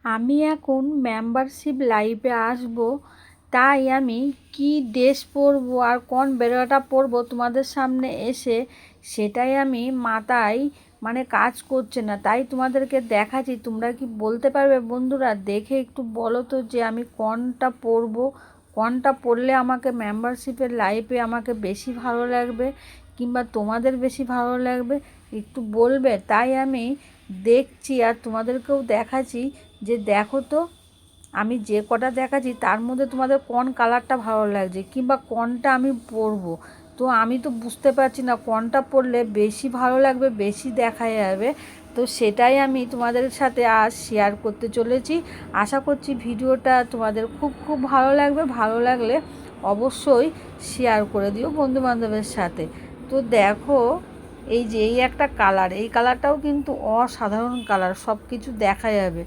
আমি এখন মেম্বারশিপ লাইভে আসব, তাই আমি কি ড্রেস পরবো আর কোন বেরোটা পরবো তোমাদের সামনে এসে সেটাই আমি মাথায় কাজ করছে না, তাই তোমাদেরকে দেখাচ্ছি। তোমরা কি বলতে পারবে বন্ধুরা? দেখে একটু বলো তো যে আমি কোনটা পরবো, কোনটা পরলে আমাকে মেম্বারশিপের লাইভে আমাকে বেশি ভালো লাগবে কিংবা তোমাদের বেশি ভালো লাগবে, একটু বলবে। তাই আমি দেখছি আর তোমাদেরকেও দেখাচ্ছি যে দেখো তো আমি যে কটা দেখাচ্ছি তার মধ্যে তোমাদের কোন কালারটা ভালো লাগছে কিংবা কোনটা আমি পরবো। তো আমি তো বুঝতে পারছি না কোনটা পরলে বেশি ভালো লাগবে, বেশি দেখা যাবে। তো সেটাই আমি তোমাদের সাথে আজ শেয়ার করতে চলেছি। আশা করছি ভিডিওটা তোমাদের খুব খুব ভালো লাগবে। ভালো লাগলে অবশ্যই শেয়ার করে দিও বন্ধুবান্ধবের সাথে। তো দেখো এই যে এই একটা কালার, এই কালারটাও কিন্তু অসাধারণ কালার, সব কিছু দেখা যাবে।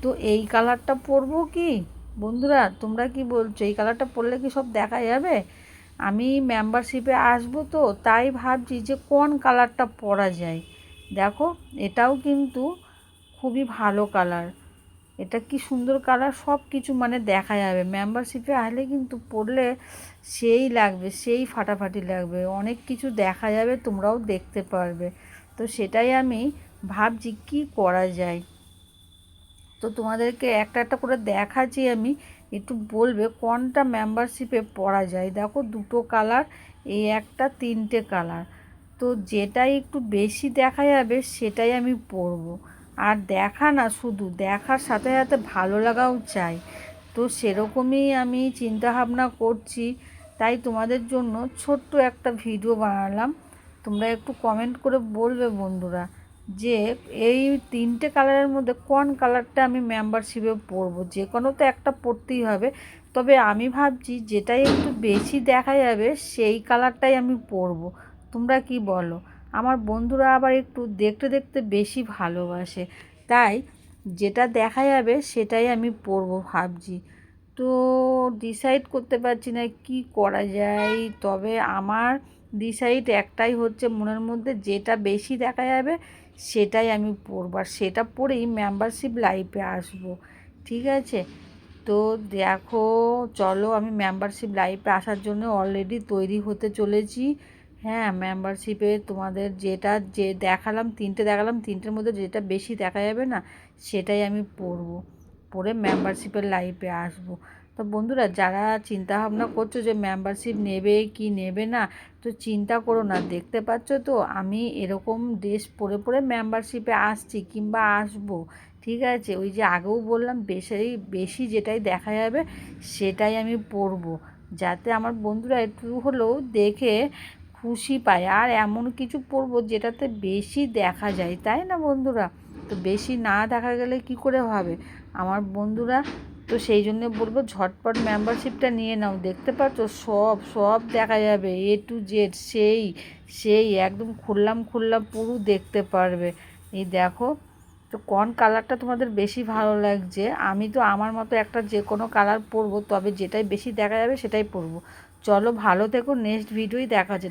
তো এই কালারটা পরবো কি বন্ধুরা? তোমরা কি বলছো, এই কালারটা পরলে কি সব দেখা যাবে? আমি মেম্বারশিপে আসবো, তো তাই ভাবছি যে কোন কালারটা পরা যায়। দেখো এটাও কিন্তু খুবই ভালো কালার, এটা কি সুন্দর কালার, সব কিছু দেখা যাবে। মেম্বারশিপে আসলে কিন্তু পরলে সেই লাগবে, সেই ফাটাফাটি লাগবে, অনেক কিছু দেখা যাবে, তোমরাও দেখতে পারবে। তো সেটাই আমি ভাবছি কি করা যায়। তো তোমাদেরকে একটা একটা করে দেখাচ্ছি আমি, একটু বলবে কোনটা মেম্বারশিপে পরা যায়। দেখো দুটো কালার, এই একটা, তিনটে কালার। তো যেটাই একটু বেশি দেখা যাবে সেটাই আমি পরবো। আর দেখা না, শুধু দেখার সাথে সাথে ভালো লাগাও চাই। তো সেরকমই আমি চিন্তা ভাবনা করছি, তাই তোমাদের জন্য ছোট্ট একটা ভিডিও বানালাম। তোমরা একটু কমেন্ট করে বলবে বন্ধুরা যে এই তিনটে কালারের মধ্যে কোন কালারটা আমি মেম্বারশিপে পরবো। যে কোনো তো একটা পরতেই হবে, তবে আমি ভাবছি যেটাই একটু বেশি দেখা যাবে সেই কালারটাই আমি পরবো। তোমরা কি বলো? আমার বন্ধুরা আবার একটু দেখতে দেখতে বেশি ভালোবাসে, তাই যেটা দেখা যাবে সেটাই আমি পরবো ভাবছি। তো ডিসাইড করতে পারছি না কি করা যায়, তবে আমার ডিসাইড একটাই হচ্ছে মনের মধ্যে, যেটা বেশি দেখা যাবে সেটাই আমি পরবো আর সেটা পরেই মেম্বারশিপ লাইভে আসবো। ঠিক আছে? তো দেখো চলো, আমি মেম্বারশিপ লাইভে আসার জন্য অলরেডি তৈরি হতে চলেছি। হ্যাঁ, মেম্বারশিপে তোমাদের যেটা যে দেখালাম, তিনটে দেখালাম, তিনটের মধ্যে যেটা বেশি দেখা যাবে না সেটাই আমি পরবো, পরে মেম্বারশিপের লাইভে আসবো। তো বন্ধুরা যারা চিন্তা ভাবনা করছো যে মেম্বারশিপ নেবে কি নেবে না, তো চিন্তা করো না। দেখতে পাচ্ছ তো আমি এরকম ড্রেস পরে পরে মেম্বারশিপে আসছি কিংবা আসবো। ঠিক আছে? ওই যে আগেও বললাম, বেশি বেশি যেটাই দেখা যাবে সেটাই আমি পরবো, যাতে আমার বন্ধুরা একটু হলেও দেখে খুশি পায়। আর এমন কিছু পরবো যেটাতে বেশি দেখা যায়, তাই না বন্ধুরা? তো বেশি না দেখা গেলে কি করে হবে আমার বন্ধুরা? তো সেই জন্য বলবো ঝটপট মেম্বারশিপটা নিয়ে নাও। দেখতে পাচ্ছ সব সব দেখা যাবে, এ টু জেড, সেই সেই একদম খুললাম খুললাম পুরো দেখতে পারবে। এই দেখো, তো কোন কালারটা তোমাদের বেশি ভালো লাগছে? আমি তো আমার মতো একটা যে কোনো কালার পরবো, তবে যেটাই বেশি দেখা যাবে সেটাই পরবো। চলো ভালো থেকো, নেক্সট ভিডিওই দেখা যাচ্ছে।